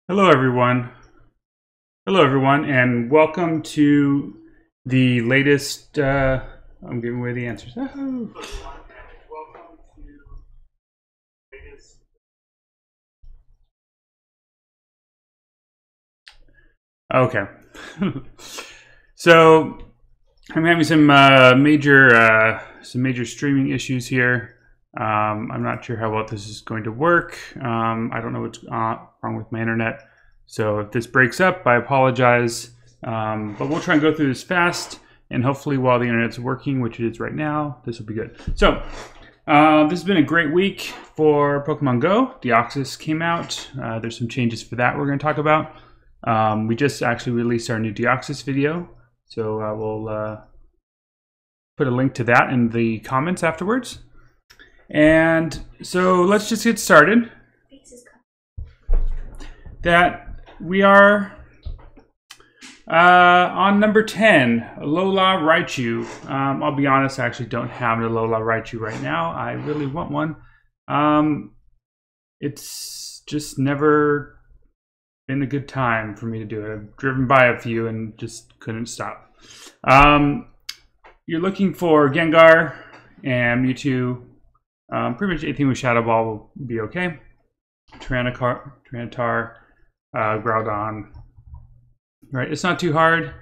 Hello, everyone. Hello, everyone, and welcome to the latest. I'm giving away the answers. Welcome to the latest. Okay. So I'm having some major streaming issues here. I'm not sure how well this is going to work. I don't know what's wrong with my internet. So if this breaks up, I apologize. But we'll try and go through this fast, and hopefully while the internet's working, which it is right now, this will be good. So this has been a great week for Pokemon Go. Deoxys came out. There's some changes for that we're going to talk about. We just actually released our new Deoxys video, so we'll put a link to that in the comments afterwards. And so let's just get started. That we are on number 10, Alola Raichu. I'll be honest, I actually don't have an Alola Raichu right now. I really want one. It's just never been a good time for me to do it. I've driven by a few and just couldn't stop. You're looking for Gengar and Mewtwo. Pretty much anything with Shadow Ball will be okay. Tyranitar, Groudon. Right, it's not too hard.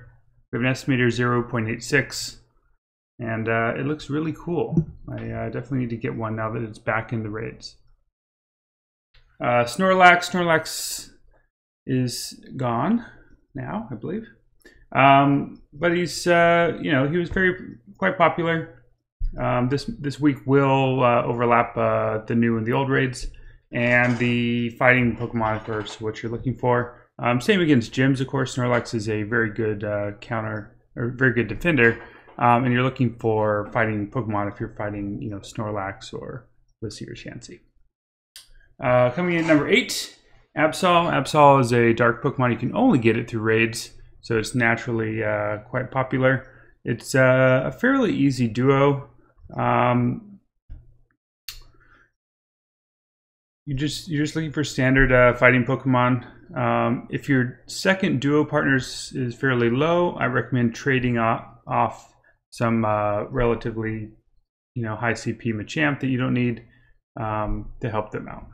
We have an estimator 0.86, and it looks really cool. I definitely need to get one now that it's back in the raids. Snorlax is gone now, I believe. But he's, he was quite popular. This week will overlap the new and the old raids, and the fighting Pokemon, of course, what you're looking for. Same against gyms, of course. Snorlax is a very good very good defender, and you're looking for fighting Pokemon if you're fighting, Snorlax or Blissey or Chansey. Coming in at number 8, Absol. Absol is a dark Pokemon. You can only get it through raids, so it's naturally quite popular. It's a fairly easy duo. You're just looking for standard fighting Pokemon. If your second duo partner is fairly low, I recommend trading off some relatively high CP Machamp that you don't need to help them out.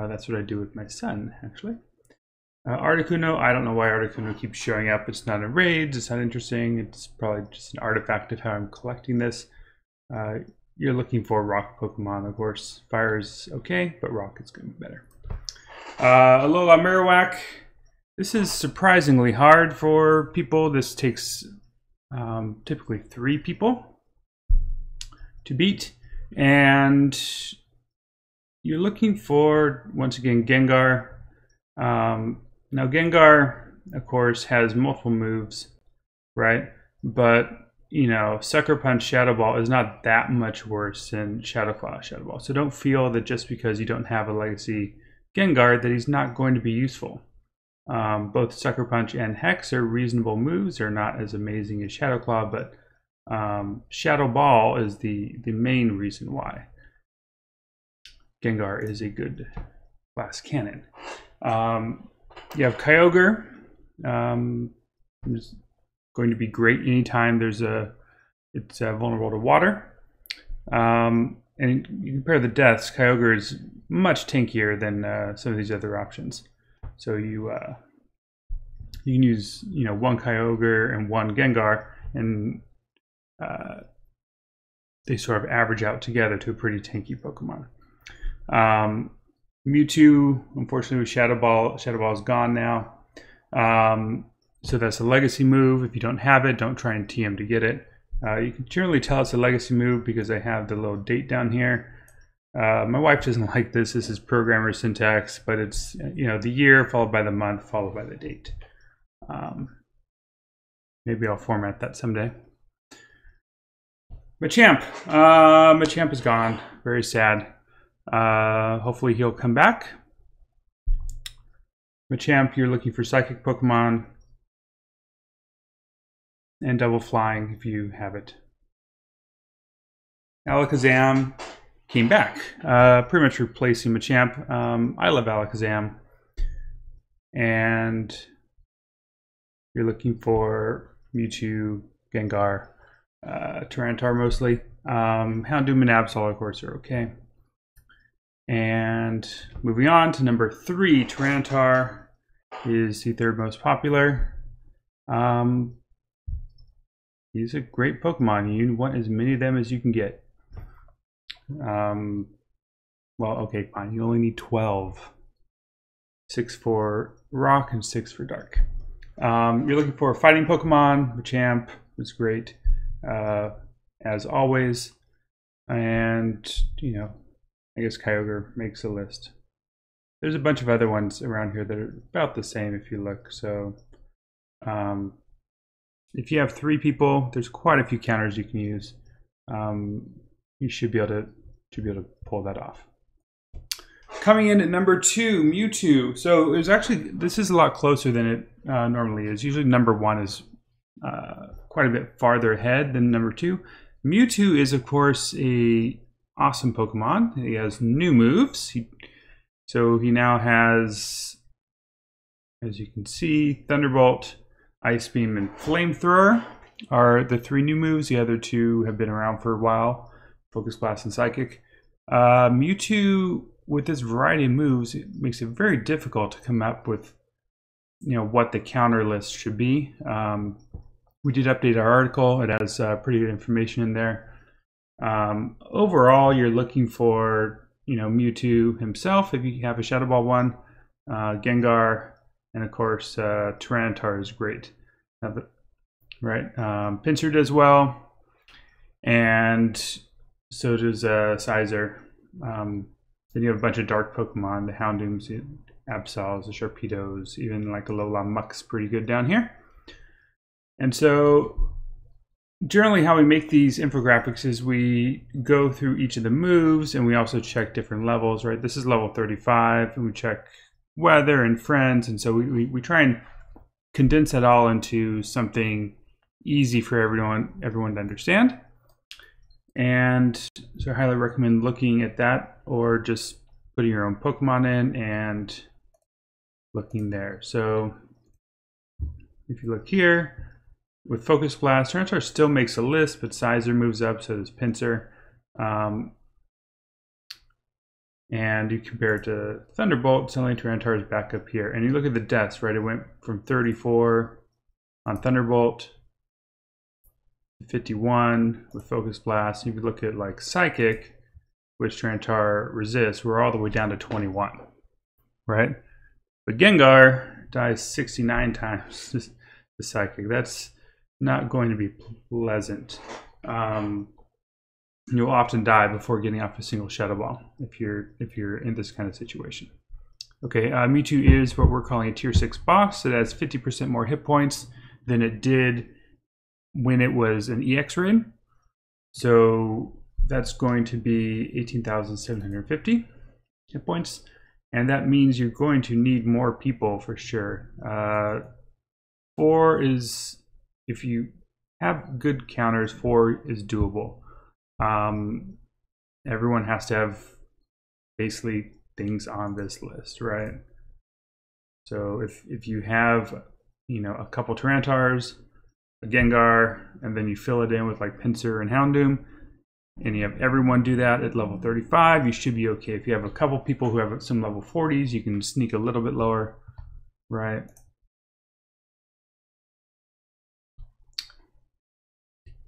That's what I do with my son, actually. Articuno, I don't know why Articuno keeps showing up. It's not in raids, it's not interesting. It's probably just an artifact of how I'm collecting this. You're looking for rock Pokemon, of course. Fire is okay, but rock is going to be better. Alola Marowak. This is surprisingly hard for people. This takes typically 3 people to beat. And you're looking for, once again, Gengar. Now Gengar, of course, has multiple moves, right? But Sucker Punch Shadow Ball is not that much worse than Shadow Claw Shadow Ball. So don't feel that just because you don't have a Legacy Gengar that he's not going to be useful. Both Sucker Punch and Hex are reasonable moves. They're not as amazing as Shadow Claw, but Shadow Ball is the main reason why Gengar is a good glass cannon. You have Kyogre. It's going to be great anytime it's vulnerable to water. And you compare the deaths, Kyogre is much tankier than some of these other options. So you can use one Kyogre and one Gengar, and they sort of average out together to a pretty tanky Pokemon. Mewtwo, unfortunately, with Shadow Ball is gone now. So that's a legacy move. If you don't have it, don't try and TM to get it. You can generally tell it's a legacy move because I have the little date down here. My wife doesn't like this. This is programmer syntax, but it's the year followed by the month followed by the date. Maybe I'll format that someday. Machamp. Machamp is gone. Very sad. Hopefully he'll come back. Machamp, you're looking for psychic Pokemon and double flying if you have it. Alakazam came back, pretty much replacing Machamp. I love Alakazam. and you're looking for Mewtwo, Gengar, Tyranitar mostly. Houndoom and Absol, of course, are okay. And moving on to number 3, Tyranitar is the 3rd most popular. He's a great Pokemon. You want as many of them as you can get. Well, okay, fine. You only need 12. 6 for Rock and 6 for Dark. You're looking for a fighting Pokemon. Machamp is great, as always. And, you know, I guess Kyogre makes a list. There's a bunch of other ones around here that are about the same if you look. So if you have 3 people, there's quite a few counters you can use. You should be able to pull that off. Coming in at number 2, Mewtwo. So it was actually, this is a lot closer than it normally is. Usually number 1 is quite a bit farther ahead than number 2. Mewtwo is, of course, a awesome Pokemon. He has new moves. So he now has, as you can see, Thunderbolt, Ice Beam, and Flamethrower are the 3 new moves. The other 2 have been around for a while, Focus Blast and Psychic. Mewtwo, with this variety of moves, it makes it very difficult to come up with, you know, what the counter list should be. We did update our article. It has pretty good information in there. Overall, you're looking for, you know, Mewtwo himself, if you have a Shadow Ball one, Gengar, and of course Tyranitar is great. Right, Pinsir does well, and so does Sizer. Then you have a bunch of dark Pokemon, the Houndooms, the Absols, the Sharpedos, even like a Alola Muck's pretty good down here. And so generally how we make these infographics is we go through each of the moves and we also check different levels, right? This is level 35 and we check weather and friends. And so we try and condense that all into something easy for everyone to understand. And so I highly recommend looking at that or just putting your own Pokemon in and looking there. So if you look here, with Focus Blast, Tyranitar still makes a list, but Sizer moves up, so does Pinsir. And you compare it to Thunderbolt, suddenly Tyranitar is back up here. And you look at the deaths, right? It went from 34 on Thunderbolt to 51 with Focus Blast. If you look at like Psychic, which Tyranitar resists, we're all the way down to 21, right? But Gengar dies 69 times the Psychic. That's not going to be pleasant. You'll often die before getting off a single Shadow Ball if you're in this kind of situation. Okay, Mewtwo is what we're calling a tier 6 boss. It has 50% more hit points than it did when it was an EX raid. So that's going to be 18,750 hit points. And that means you're going to need more people for sure. 4 is, if you have good counters, 4 is doable. Everyone has to have basically things on this list, right? So if you have, you know, a couple Tyranitars, a Gengar, and then you fill it in with like Pinsir and Houndoom, and you have everyone do that at level 35, you should be okay. If you have a couple people who have some level 40s, you can sneak a little bit lower, right?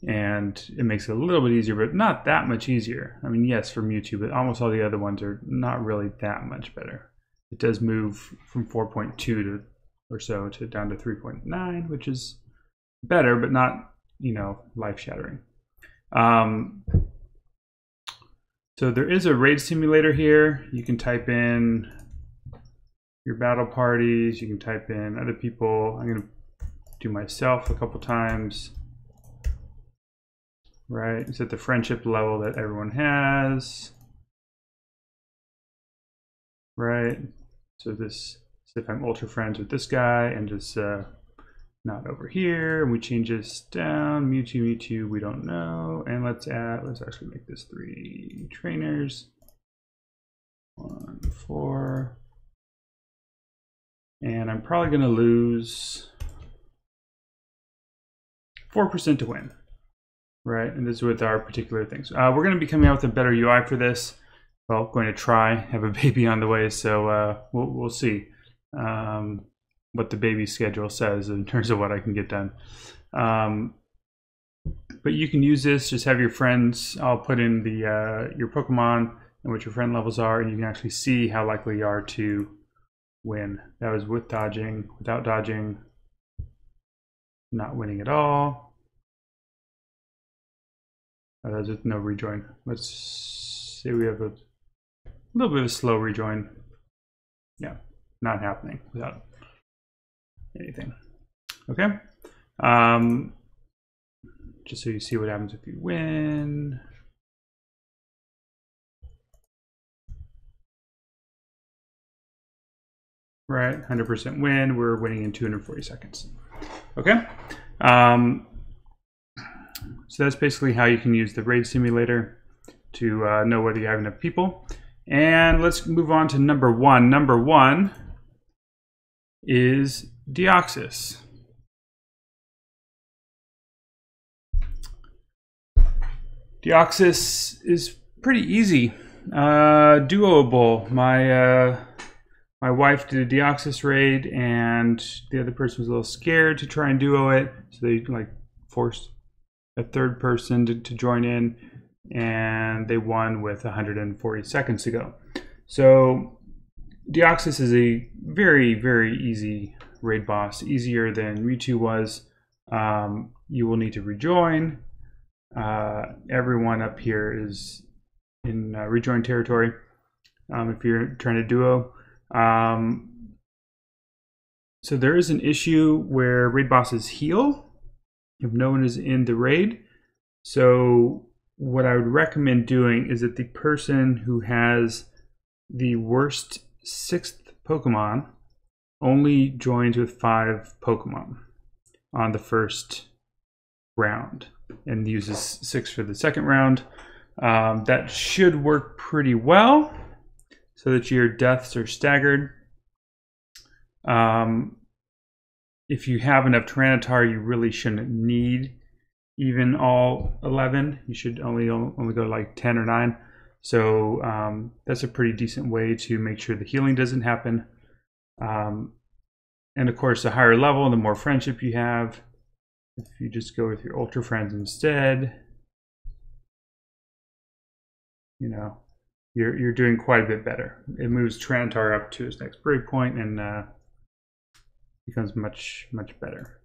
And it makes it a little bit easier, but not that much easier. I mean, yes, for Mewtwo, but almost all the other ones are not really that much better. It does move from 4.2 to or so to down to 3.9, which is better, but not, you know, life-shattering. So there is a raid simulator here. You can type in your battle parties. You can type in other people. I'm going to do myself a couple times. Right, it's at the friendship level that everyone has. Right, so this, so if I'm ultra friends with this guy and just not over here, and we change this down, Mewtwo, we don't know, and let's actually make this 3 trainers. 1, 4, And I'm probably going to lose 4% to win. Right, and this is with our particular things. We're going to be coming out with a better UI for this. Well, going to try. Have a baby on the way, so we'll see what the baby schedule says in terms of what I can get done. But you can use this. Just have your friends. I'll put in the your Pokemon and what your friend levels are, and you can actually see how likely you are to win. That was with dodging, without dodging, not winning at all. That's with no rejoin. Let's say we have a little bit of a slow rejoin. Yeah, not happening without anything. Okay. Just so you see what happens if you win. Right, 100% win. We're winning in 240 seconds. Okay. So that's basically how you can use the raid simulator to know whether you have enough people. And let's move on to number one. Number one is Deoxys. Deoxys is pretty easy, duoable. My wife did a Deoxys raid, and the other person was a little scared to try and duo it, so they like forced a third person to join in, and they won with 140 seconds to go. So Deoxys is a very, very easy raid boss, easier than Mewtwo was. You will need to rejoin. Everyone up here is in rejoin territory if you're trying to duo. So there is an issue where raid bosses heal if no one is in the raid. So what I would recommend doing is that the person who has the worst 6th Pokemon only joins with 5 Pokemon on the first round and uses 6 for the second round. That should work pretty well so that your deaths are staggered. If you have enough Tyranitar, you really shouldn't need even all 11. You should only go like 10 or 9. So that's a pretty decent way to make sure the healing doesn't happen. And of course, the higher level, the more friendship you have. If you just go with your Ultra Friends instead, you know, you're doing quite a bit better. It moves Tyranitar up to its next breakpoint and becomes much better.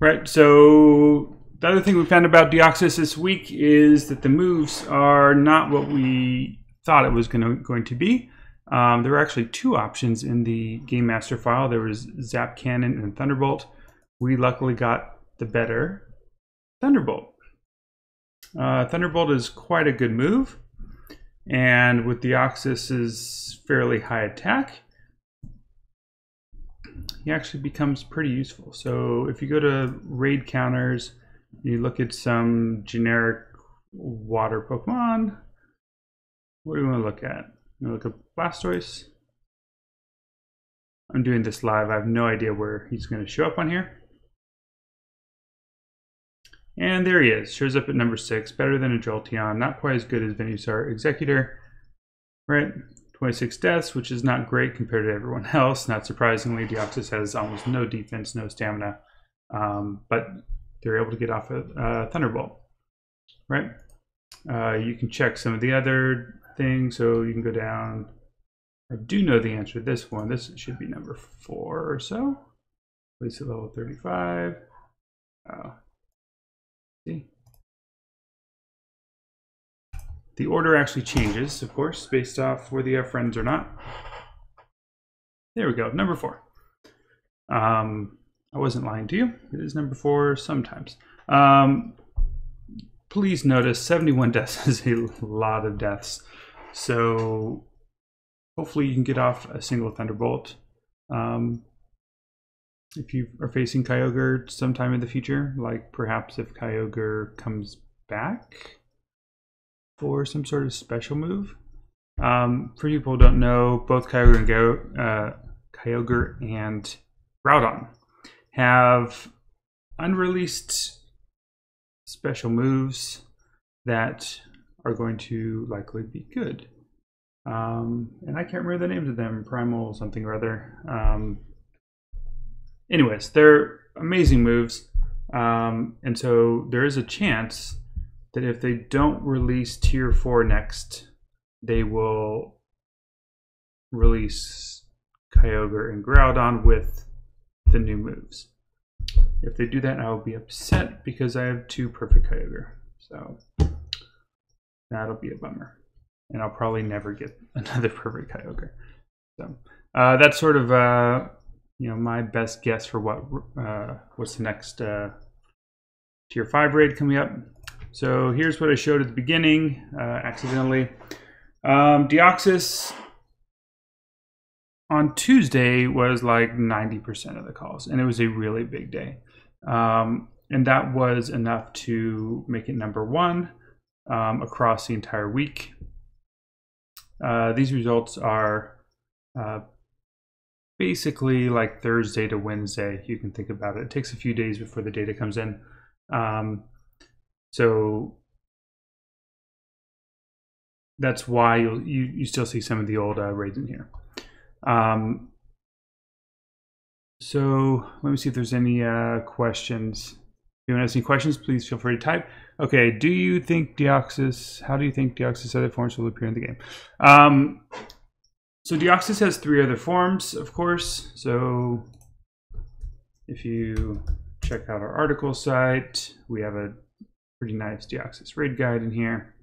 Right, so the other thing we found about Deoxys this week is that the moves are not what we thought it was going to be. There were actually 2 options in the Game Master file. There was Zap Cannon and Thunderbolt. We luckily got the better Thunderbolt. Thunderbolt is quite a good move, and with Deoxys' fairly high attack, he actually becomes pretty useful. So if you go to raid counters, you look at some generic water Pokemon. What do you want to look at? You want to look at Blastoise? I'm doing this live. I have no idea where he's going to show up on here. And there he is. Shows up at number 6. Better than a Jolteon. Not quite as good as Venusaur Executor. Right? 26 deaths, which is not great compared to everyone else. Not surprisingly, Deoxys has almost no defense, no stamina. But they're able to get off a Thunderbolt. Right? You can check some of the other things. So you can go down. I do know the answer to this one. This should be number 4 or so. Place at level 35. See? The order actually changes, of course, based off whether you have friends or not. There we go, number 4. I wasn't lying to you. It is number 4 sometimes. Please notice 71 deaths is a lot of deaths. So hopefully you can get off a single Thunderbolt. If you are facing Kyogre sometime in the future, like perhaps if Kyogre comes back, for some sort of special move. For people who don't know, both Kyogre and Groudon have unreleased special moves that are going to likely be good. And I can't remember the names of them, Primal something or other. Anyways, they're amazing moves. And so there is a chance that if they don't release Tier 4 next, they will release Kyogre and Groudon with the new moves. If they do that, I will be upset because I have 2 perfect Kyogre. So that'll be a bummer. And I'll probably never get another perfect Kyogre. So that's sort of my best guess for what's the next Tier 5 raid coming up. So here's what I showed at the beginning, accidentally. Deoxys on Tuesday was like 90% of the calls, and it was a really big day. And that was enough to make it #1 across the entire week. These results are basically like Thursday to Wednesday. You can think about it. It takes a few days before the data comes in. So that's why you still see some of the old raids in here. So let me see if there's any questions. If you want to ask any questions, please feel free to type. Okay, how do you think Deoxys other forms will appear in the game? So Deoxys has 3 other forms, of course. So if you check out our article site, we have a pretty nice Deoxys Raid guide in here.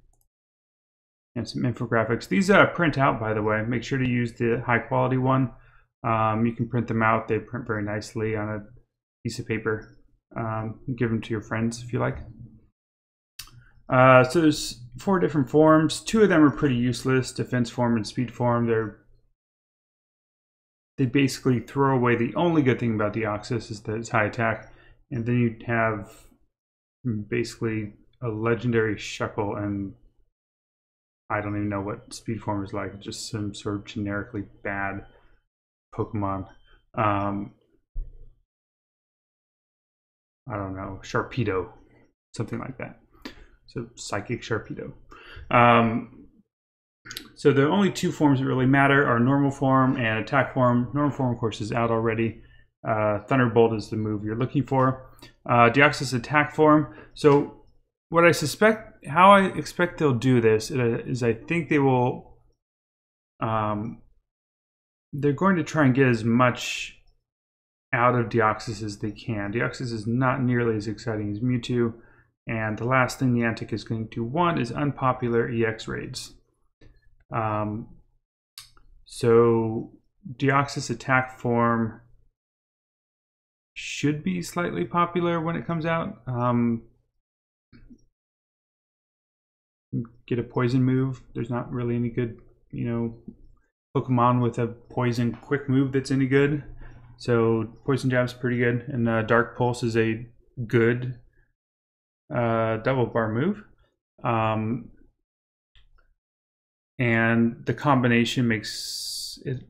And some infographics. These print out, by the way. Make sure to use the high quality one. You can print them out. They print very nicely on a piece of paper. Give them to your friends if you like. So there's 4 different forms. 2 of them are pretty useless, defense form and speed form. They basically throw away the only good thing about Deoxys is that it's high attack. And then you have basically a legendary Shuckle, and I don't even know what speed form is like. Just some sort of generically bad Pokemon. I don't know, Sharpedo, something like that. So Psychic Sharpedo. So the only 2 forms that really matter are normal form and attack form. Normal form, of course, is out already. Thunderbolt is the move you're looking for. Deoxys attack form. So how I expect they'll do this is I think they will, they're going to try and get as much out of Deoxys as they can. Deoxys is not nearly as exciting as Mewtwo, and the last thing Niantic is going to want is unpopular EX raids. So Deoxys attack form should be slightly popular when it comes out. Get a poison move. There's not really any good, Pokemon with a poison quick move that's any good. So poison jab's pretty good, and Dark Pulse is a good double bar move. And the combination makes it,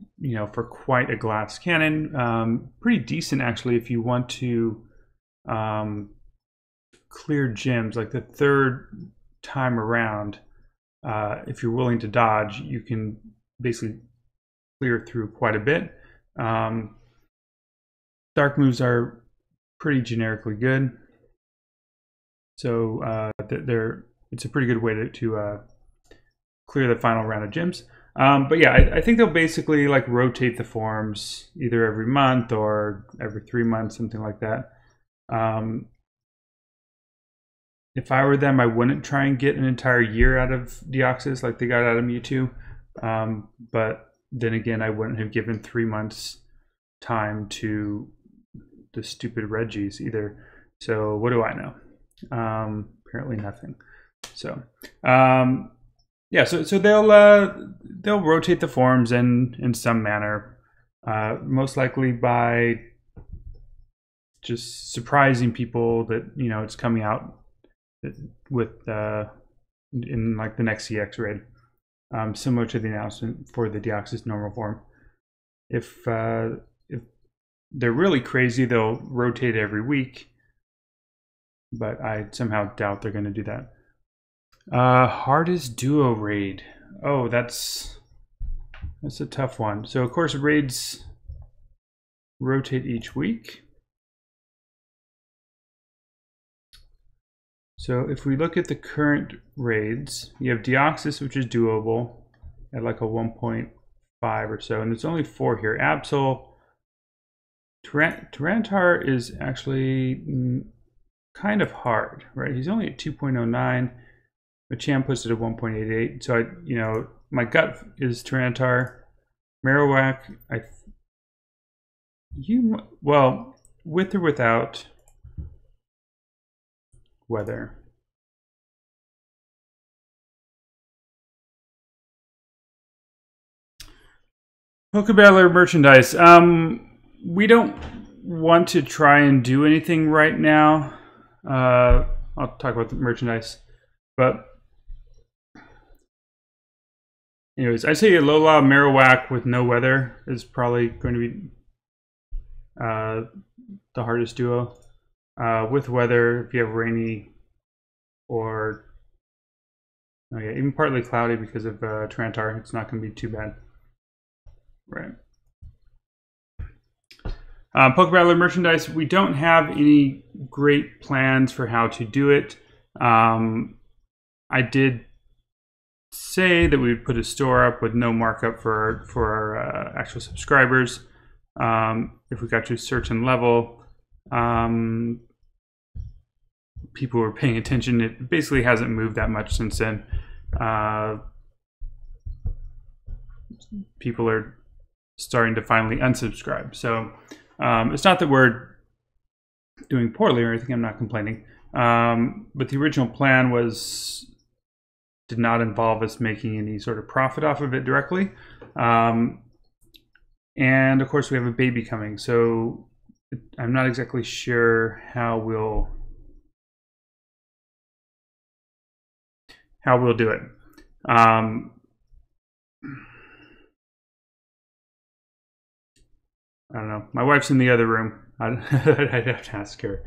for quite a glass cannon, pretty decent actually if you want to clear gyms. Like the 3rd time around, if you're willing to dodge, you can basically clear through quite a bit. Dark moves are pretty generically good, so it's a pretty good way to clear the final round of gyms. But yeah, I think they'll basically like rotate the forms either every month or every 3 months, something like that. If I were them, I wouldn't try and get an entire year out of Deoxys like they got out of Mewtwo. But then again, I wouldn't have given 3 months time to the stupid Reggies either. So what do I know? Apparently nothing. So yeah, so they'll rotate the forms in some manner, most likely by just surprising people that it's coming out with in like the next CX raid, similar to the announcement for the Deoxys normal form. If they're really crazy, they'll rotate every week, but I somehow doubt they're going to do that. Hardest duo raid. Oh, that's a tough one. So of course raids rotate each week. So if we look at the current raids, you have Deoxys, which is doable at like a 1.5 or so, and there's only 4 here. Absol, Tyranitar is actually kind of hard, right? He's only at 2.09. Machamp puts it at 1.88. So my gut is Tyranitar. Marowak, well, with or without weather. Pokebattler merchandise. We don't want to try and do anything right now. I'll talk about the merchandise, but anyways, I say Alola Marowak with no weather is probably going to be the hardest duo. With weather, if you have rainy or even partly cloudy because of Tyranitar, it's not going to be too bad. Right. Pokebattler merchandise, we don't have any great plans for how to do it. I did say that we would put a store up with no markup for our actual subscribers. If we got to a certain level, people were paying attention. It basically hasn't moved that much since then. People are starting to finally unsubscribe. So it's not that we're doing poorly or anything. I'm not complaining. But the original plan did not involve us making any sort of profit off of it directly. And of course we have a baby coming. So I'm not exactly sure how we'll do it. I don't know. My wife's in the other room. I'd have to ask her.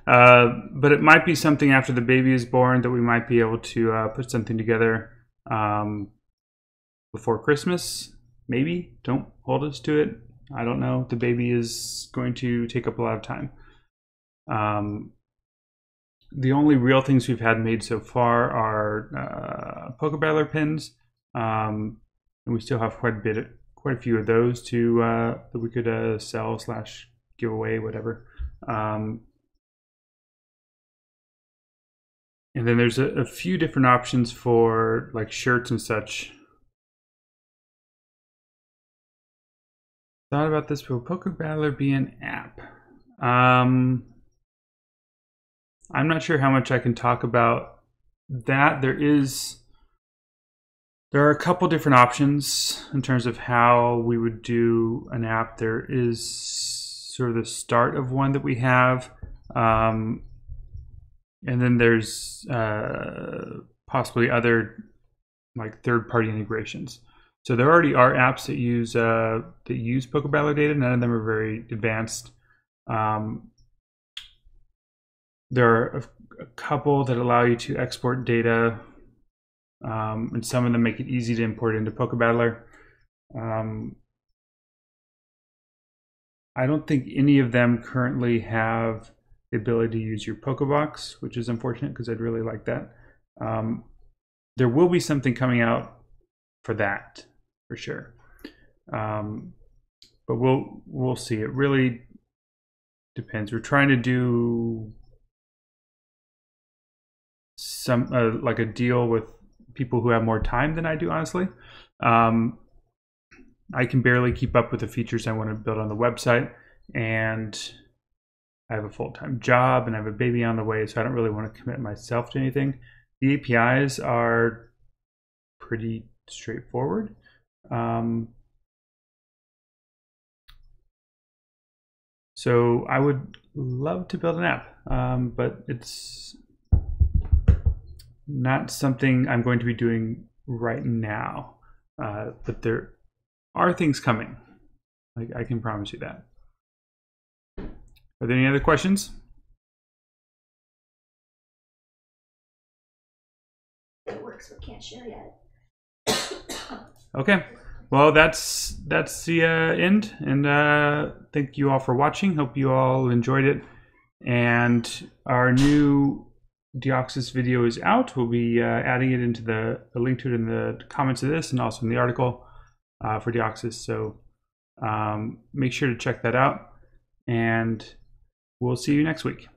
But it might be something after the baby is born that we might be able to put something together before Christmas. Maybe. Don't hold us to it. I don't know. The baby is going to take up a lot of time. The only real things we've had made so far are Pokebattler pins. And we still have quite a few of those that we could sell / give away, whatever. And then there's a few different options for like shirts and such. Thought about this, will Pokebattler be an app? I'm not sure how much I can talk about that. There are a couple different options in terms of how we would do an app. There is sort of the start of one that we have. And then there's possibly other like third-party integrations. So there already are apps that use Pokebattler data. None of them are very advanced. There are a couple that allow you to export data, and some of them make it easy to import into Pokebattler. I don't think any of them currently have the ability to use your Pokebox, which is unfortunate because I'd really like that. There will be something coming out for that, for sure. But we'll see. It really depends. We're trying to do some like a deal with people who have more time than I do, honestly. I can barely keep up with the features I want to build on the website, and I have a full-time job and I have a baby on the way, so I don't really want to commit myself to anything. The APIs are pretty straightforward. So I would love to build an app, but it's not something I'm going to be doing right now, but there are things coming. I can promise you that. Are there any other questions? It works, but can't share yet. Okay. Well, that's the end, and thank you all for watching. Hope you all enjoyed it. And our new Deoxys video is out. We'll be adding it into the link to it in the comments of this, and also in the article for Deoxys. So make sure to check that out, and we'll see you next week.